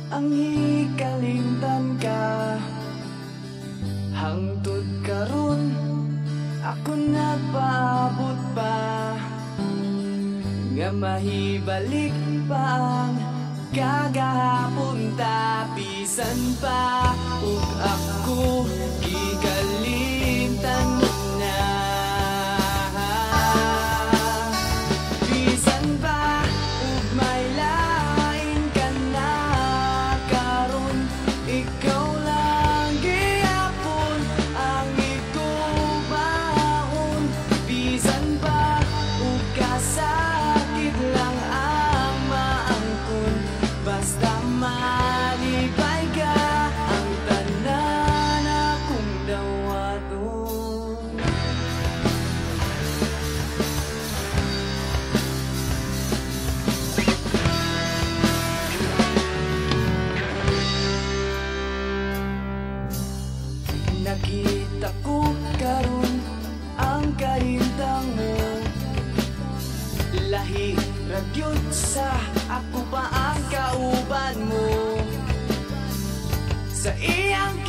ang hikalimtan ka. Hangtod karon ako nagpaabot pa, nga mahibalik pa ang kagahapon ta. Bisan pa ug ako gikalimtan mo na. Bisan pa ug may lain ka na karon, ikaw lang gihapon ang igubaon. Bisan pa ug kasakit lang ang maangkon, basta malipay ka ang tanan akong dawaton. Nakita ko karon ang kahintang mo, lahi ragyod sa ako pa ang kauban mo. Sa iyang